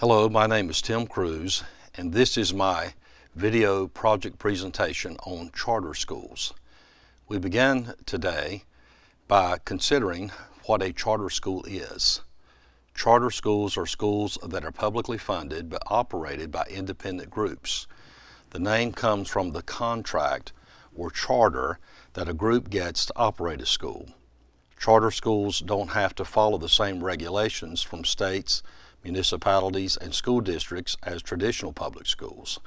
Hello, my name is Tim Cruse, and this is my video project presentation on charter schools. We begin today by considering what a charter school is. Charter schools are schools that are publicly funded but operated by independent groups. The name comes from the contract or charter that a group gets to operate a school. Charter schools don't have to follow the same regulations from states, municipalities, and school districts as traditional public schools.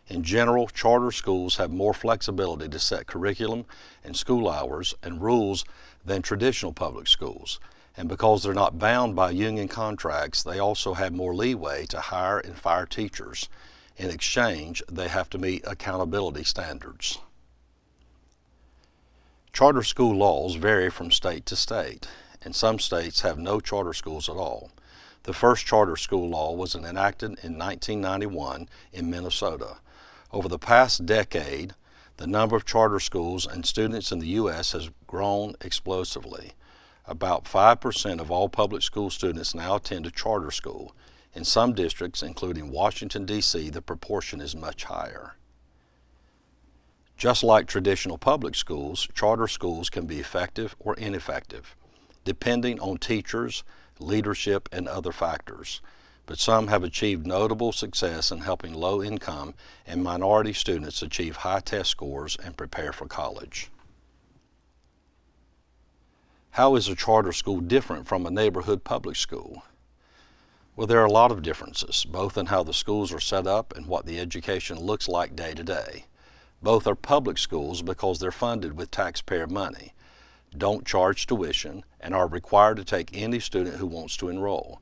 In general, charter schools have more flexibility to set curriculum and school hours and rules than traditional public schools. And because they're not bound by union contracts, they also have more leeway to hire and fire teachers. In exchange, they have to meet accountability standards. Charter school laws vary from state to state, and some states have no charter schools at all. The first charter school law was enacted in 1991 in Minnesota. Over the past decade, the number of charter schools and students in the U.S. has grown explosively. About 5% of all public school students now attend a charter school. In some districts, including Washington, D.C., the proportion is much higher. Just like traditional public schools, charter schools can be effective or ineffective, depending on teachers, leadership, and other factors. But some have achieved notable success in helping low-income and minority students achieve high test scores and prepare for college. How is a charter school different from a neighborhood public school? Well, there are a lot of differences, both in how the schools are set up and what the education looks like day to day. Both are public schools because they're funded with taxpayer money, don't charge tuition, and are required to take any student who wants to enroll.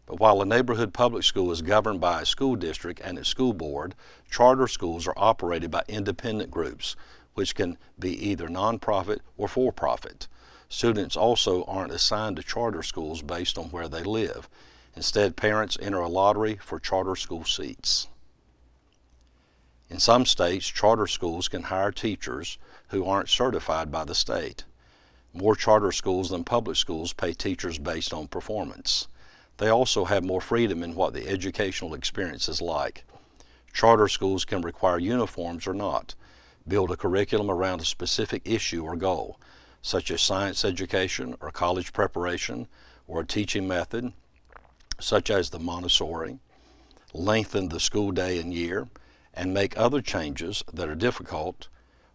But while a neighborhood public school is governed by a school district and its school board, charter schools are operated by independent groups, which can be either nonprofit or for-profit. Students also aren't assigned to charter schools based on where they live. Instead, parents enter a lottery for charter school seats. In some states, charter schools can hire teachers who aren't certified by the state. More charter schools than public schools pay teachers based on performance. They also have more freedom in what the educational experience is like. Charter schools can require uniforms or not, build a curriculum around a specific issue or goal, such as science education or college preparation, or a teaching method, such as the Montessori, lengthen the school day and year, and make other changes that are difficult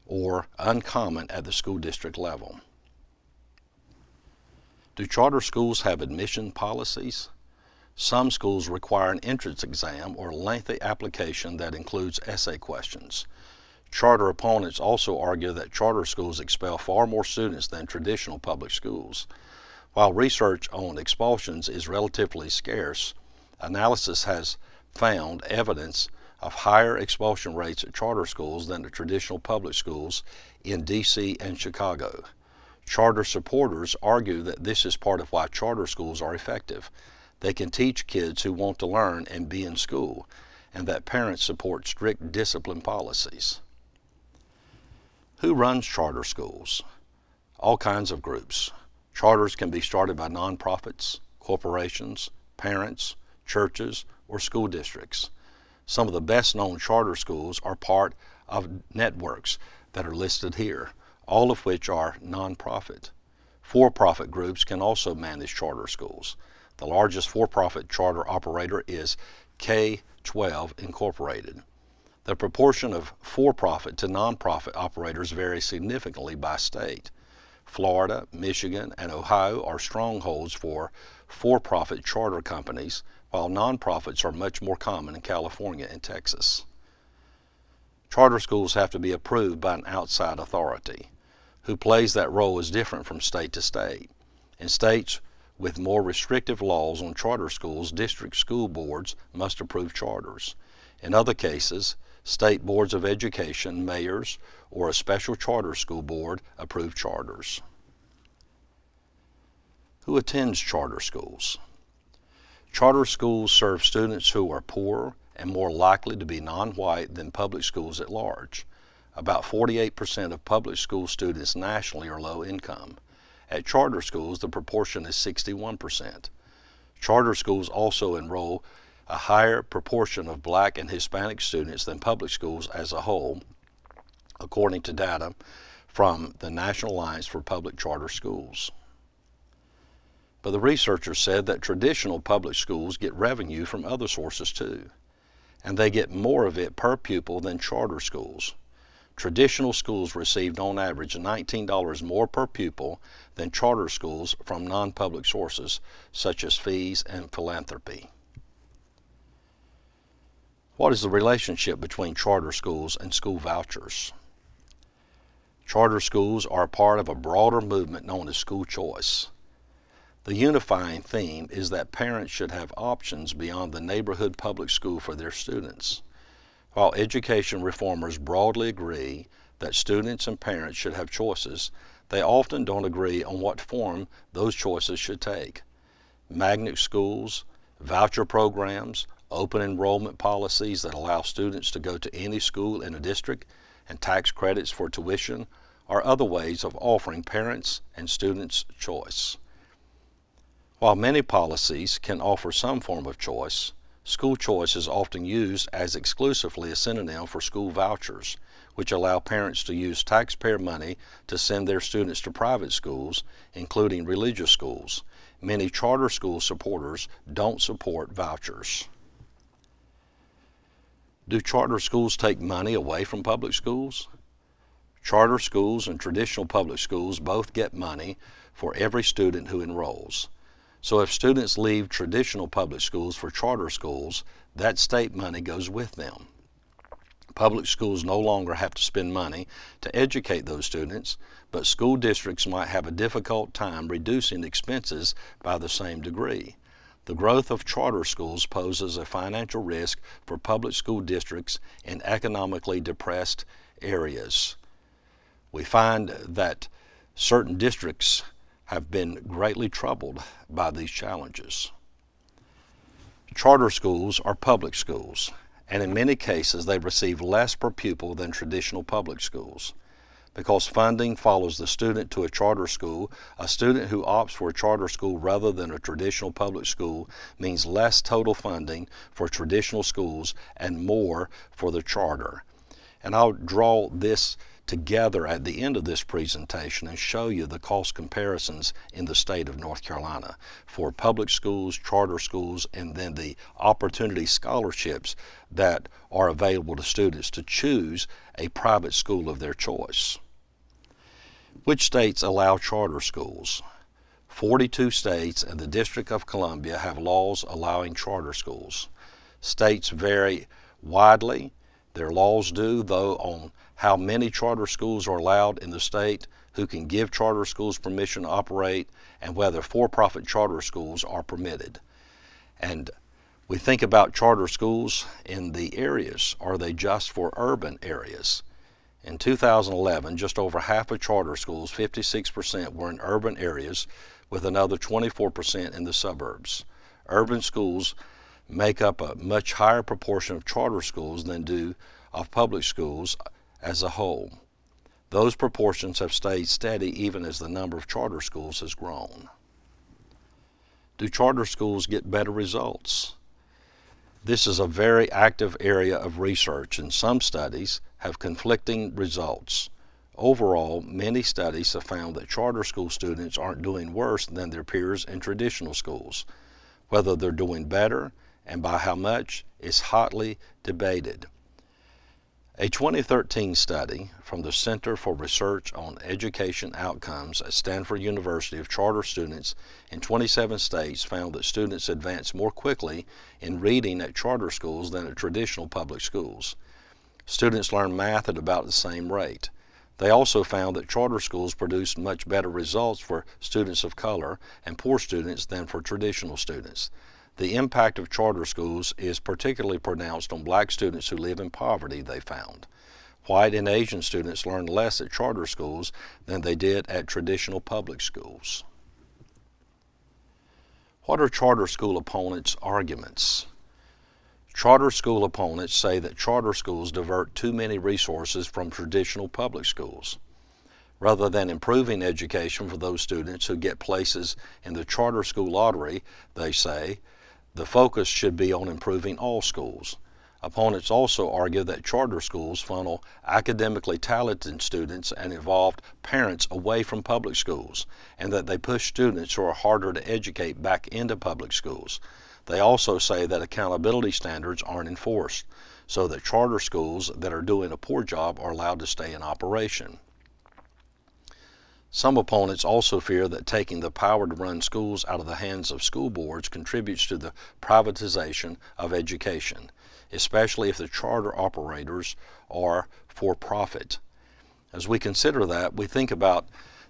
or uncommon at the school district level. Do charter schools have admission policies? Some schools require an entrance exam or a lengthy application that includes essay questions. Charter opponents also argue that charter schools expel far more students than traditional public schools. While research on expulsions is relatively scarce, analysis has found evidence of higher expulsion rates at charter schools than at traditional public schools in D.C. and Chicago. Charter supporters argue that this is part of why charter schools are effective. They can teach kids who want to learn and be in school, and that parents support strict discipline policies. Who runs charter schools? All kinds of groups. Charters can be started by nonprofits, corporations, parents, churches, or school districts. Some of the best-known charter schools are part of networks that are listed here, all of which are nonprofit. For-profit groups can also manage charter schools. The largest for-profit charter operator is K-12 Incorporated. The proportion of for-profit to nonprofit operators varies significantly by state. Florida, Michigan, and Ohio are strongholds for-profit charter companies, while nonprofits are much more common in California and Texas. Charter schools have to be approved by an outside authority. Who plays that role is different from state to state. In states with more restrictive laws on charter schools, district school boards must approve charters. In other cases, state boards of education, mayors, or a special charter school board approve charters. Who attends charter schools? Charter schools serve students who are poorer and more likely to be non-white than public schools at large. About 48% of public school students nationally are low income. At charter schools, the proportion is 61%. Charter schools also enroll a higher proportion of Black and Hispanic students than public schools as a whole, according to data from the National Alliance for Public Charter Schools. But the researchers said that traditional public schools get revenue from other sources too, and they get more of it per pupil than charter schools. Traditional schools received on average $19 more per pupil than charter schools from non-public sources such as fees and philanthropy. What is the relationship between charter schools and school vouchers? Charter schools are a part of a broader movement known as school choice. The unifying theme is that parents should have options beyond the neighborhood public school for their students. While education reformers broadly agree that students and parents should have choices, they often don't agree on what form those choices should take. Magnet schools, voucher programs, open enrollment policies that allow students to go to any school in a district, and tax credits for tuition are other ways of offering parents and students choice. While many policies can offer some form of choice, school choice is often used as exclusively a synonym for school vouchers, which allow parents to use taxpayer money to send their students to private schools, including religious schools. Many charter school supporters don't support vouchers. Do charter schools take money away from public schools? Charter schools and traditional public schools both get money for every student who enrolls. So if students leave traditional public schools for charter schools, that state money goes with them. Public schools no longer have to spend money to educate those students, but school districts might have a difficult time reducing expenses by the same degree. The growth of charter schools poses a financial risk for public school districts in economically depressed areas. We find that certain districts have been greatly troubled by these challenges. Charter schools are public schools, and in many cases they receive less per pupil than traditional public schools. Because funding follows the student to a charter school, a student who opts for a charter school rather than a traditional public school means less total funding for traditional schools and more for the charter. And I'll draw this together at the end of this presentation and show you the cost comparisons in the state of North Carolina for public schools, charter schools, and then the opportunity scholarships that are available to students to choose a private school of their choice. Which states allow charter schools? 42 states and the District of Columbia have laws allowing charter schools. States vary widely. Their laws do, though, on how many charter schools are allowed in the state, who can give charter schools permission to operate, and whether for-profit charter schools are permitted. And we think about charter schools in the areas. Are they just for urban areas? In 2011, just over half of charter schools, 56%, were in urban areas, with another 24% in the suburbs. Urban schools make up a much higher proportion of charter schools than do of public schools as a whole. Those proportions have stayed steady even as the number of charter schools has grown. Do charter schools get better results? This is a very active area of research, and some studies have conflicting results. Overall, many studies have found that charter school students aren't doing worse than their peers in traditional schools. Whether they're doing better and by how much is hotly debated. A 2013 study from the Center for Research on Education Outcomes at Stanford University of charter students in 27 states found that students advance more quickly in reading at charter schools than at traditional public schools. Students learn math at about the same rate. They also found that charter schools produce much better results for students of color and poor students than for traditional students. The impact of charter schools is particularly pronounced on Black students who live in poverty, they found. White and Asian students learn less at charter schools than they did at traditional public schools. What are charter school opponents' arguments? Charter school opponents say that charter schools divert too many resources from traditional public schools. Rather than improving education for those students who get places in the charter school lottery, they say, The focus should be on improving all schools. Opponents also argue that charter schools funnel academically talented students and involve parents away from public schools, and that they push students who are harder to educate back into public schools. They also say that accountability standards aren't enforced, so that charter schools that are doing a poor job are allowed to stay in operation. Some opponents also fear that taking the power to run schools out of the hands of school boards contributes to the privatization of education, especially if the charter operators are for profit. As we consider that, we think about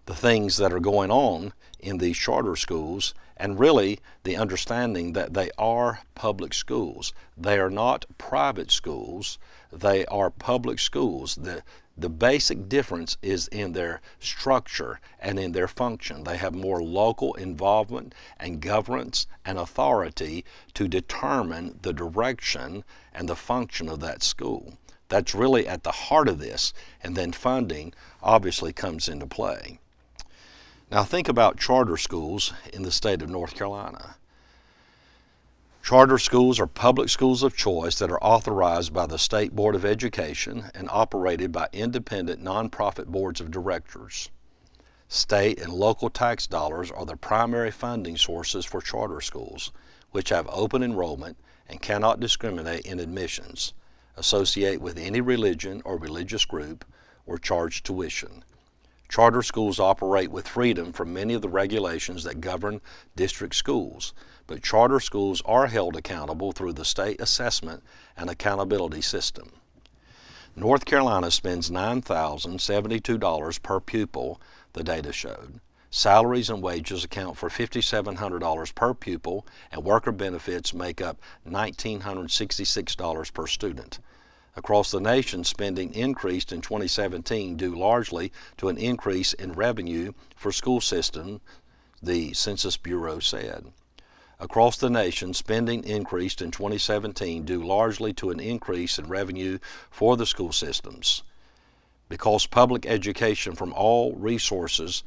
the things that are going on in these charter schools and really the understanding that they are public schools. They are not private schools, they are public schools. The basic difference is in their structure and in their function. They have more local involvement and governance and authority to determine the direction and the function of that school. That's really at the heart of this, and then funding obviously comes into play. Now think about charter schools in the state of North Carolina. Charter schools are public schools of choice that are authorized by the State Board of Education and operated by independent nonprofit boards of directors. State and local tax dollars are the primary funding sources for charter schools, which have open enrollment and cannot discriminate in admissions, associate with any religion or religious group, or charge tuition. Charter schools operate with freedom from many of the regulations that govern district schools, but charter schools are held accountable through the state assessment and accountability system. North Carolina spends $9,072 per pupil, the data showed. Salaries and wages account for $5,700 per pupil, and worker benefits make up $1,966 per student. Across the nation, spending increased in 2017 due largely to an increase in revenue for school systems, the Census Bureau said. Across the nation, spending increased in 2017 due largely to an increase in revenue for the school systems, because public education from all resources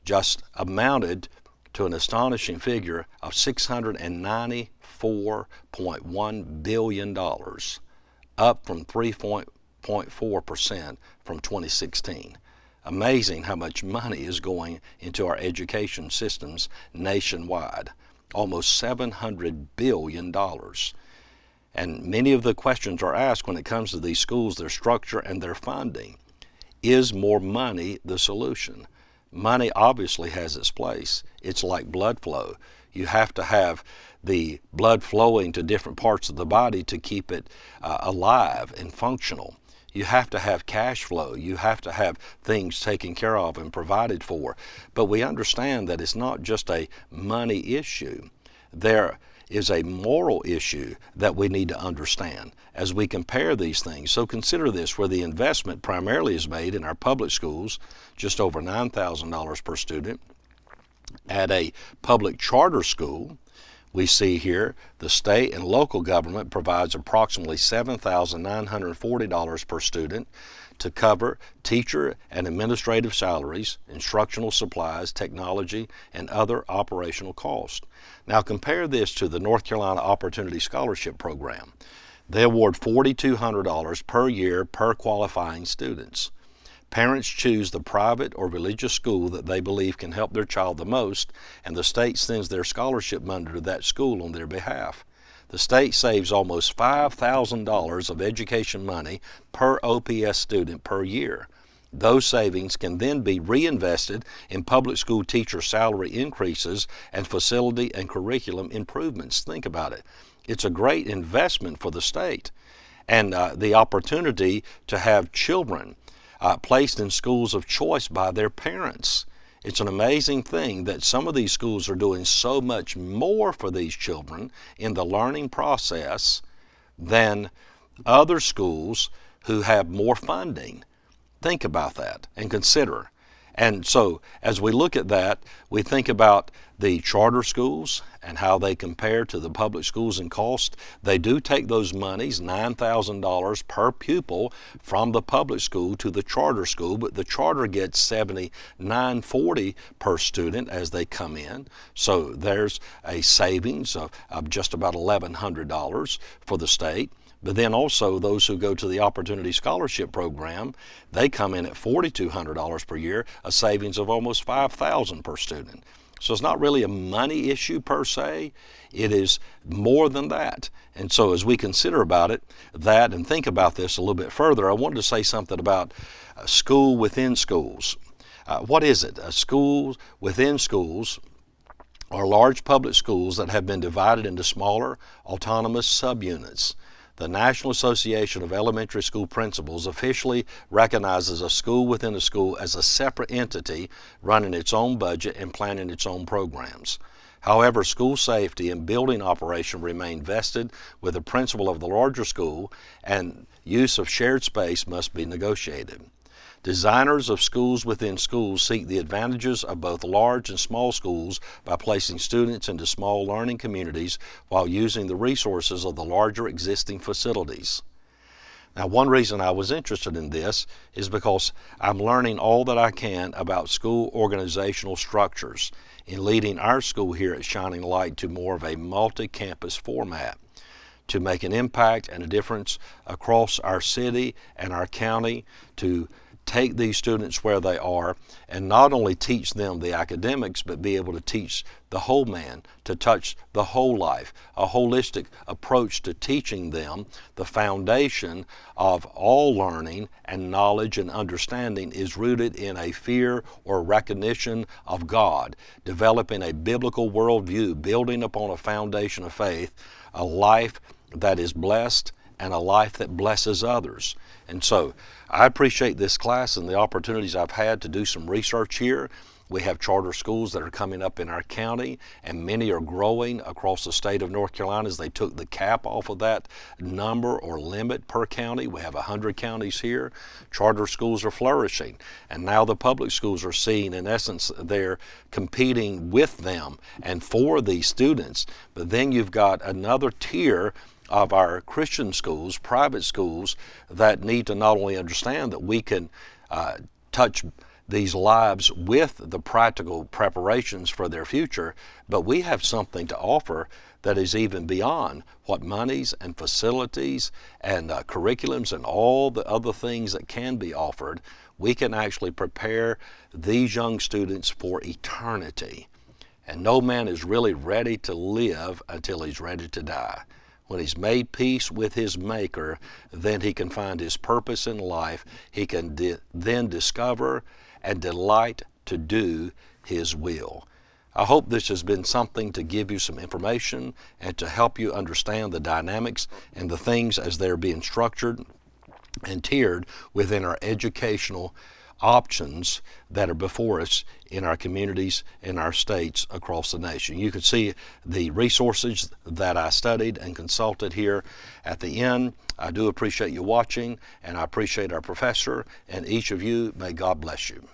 just amounted to an astonishing figure of $694.1 billion, up from 3.4% from 2016. Amazing how much money is going into our education systems nationwide, almost $700 billion. And many of the questions are asked when it comes to these schools, their structure and their funding. Is more money the solution? Money obviously has its place. It's like blood flow. You have to have the blood flowing to different parts of the body to keep it alive and functional. You have to have cash flow. You have to have things taken care of and provided for. But we understand that it's not just a money issue. There is a moral issue that we need to understand as we compare these things. So consider this, where the investment primarily is made in our public schools, just over $9,000 per student. At a public charter school, we see here the state and local government provides approximately $7,940 per student to cover teacher and administrative salaries, instructional supplies, technology, and other operational costs. Now compare this to the North Carolina Opportunity Scholarship Program. They award $4,200 per year per qualifying students. Parents choose the private or religious school that they believe can help their child the most, and the state sends their scholarship money to that school on their behalf. The state saves almost $5,000 of education money per OPS student per year. Those savings can then be reinvested in public school teacher salary increases and facility and curriculum improvements. Think about it. It's a great investment for the state, and the opportunity to have children placed in schools of choice by their parents. It's an amazing thing that some of these schools are doing so much more for these children in the learning process than other schools who have more funding. Think about that and consider. And so as we look at that, we think about the charter schools and how they compare to the public schools in cost, they do take those monies, $9,000 per pupil, from the public school to the charter school, but the charter gets $79.40 per student as they come in. So there's a savings of just about $1,100 for the state. But then also those who go to the Opportunity Scholarship Program, they come in at $4,200 per year, a savings of almost $5,000 per student. So it's not really a money issue per se, it is more than that. And so as we consider about it, that and think about this a little bit further, I wanted to say something about school within schools. What is it? Schools within schools are large public schools that have been divided into smaller autonomous subunits. The National Association of Elementary School Principals officially recognizes a school within a school as a separate entity running its own budget and planning its own programs. However, school safety and building operation remain vested with the principal of the larger school, and use of shared space must be negotiated. Designers of schools within schools seek the advantages of both large and small schools by placing students into small learning communities while using the resources of the larger existing facilities. Now, one reason I was interested in this is because I'm learning all that I can about school organizational structures in leading our school here at Shining Light to more of a multi-campus format, to make an impact and a difference across our city and our county, to take these students where they are and not only teach them the academics, but be able to teach the whole man, to touch the whole life, a holistic approach to teaching them. The foundation of all learning and knowledge and understanding is rooted in a fear or recognition of God, developing a biblical worldview, building upon a foundation of faith, a life that is blessed and a life that blesses others. And so I appreciate this class and the opportunities I've had to do some research here. We have charter schools that are coming up in our county, and many are growing across the state of North Carolina as they took the cap off of that number or limit per county. We have 100 counties here. Charter schools are flourishing, and now the public schools are seeing, in essence, they're competing with them and for these students. But then you've got another tier of our Christian schools, private schools, that need to not only understand that we can touch these lives with the practical preparations for their future, but we have something to offer that is even beyond what monies and facilities and curriculums and all the other things that can be offered. We can actually prepare these young students for eternity. And no man is really ready to live until he's ready to die. When he's made peace with his Maker, then he can find his purpose in life. He can then discover and delight to do his will. I hope this has been something to give you some information and to help you understand the dynamics and the things as they're being structured and tiered within our educational options that are before us in our communities, in our states, across the nation. You can see the resources that I studied and consulted here at the end. I do appreciate you watching, and I appreciate our professor and each of you. May God bless you.